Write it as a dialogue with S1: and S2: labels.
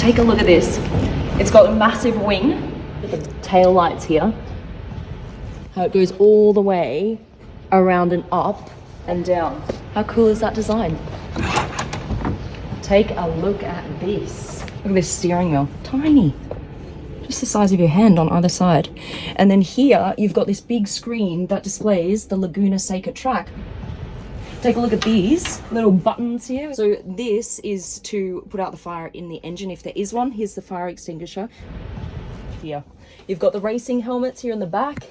S1: take a look at this. It's got a massive wing with the tail lights here. How it goes all the way around and up and down. How cool is that design? Take a look at this. Look at this steering wheel, tiny. Just the size of your hand on either side. And then here, you've got this big screen that displays the Laguna Seca track. Take a look at these little buttons here. So this is to put out the fire in the engine if there is one. Here's the fire extinguisher. Here. You've got the racing helmets here in the back.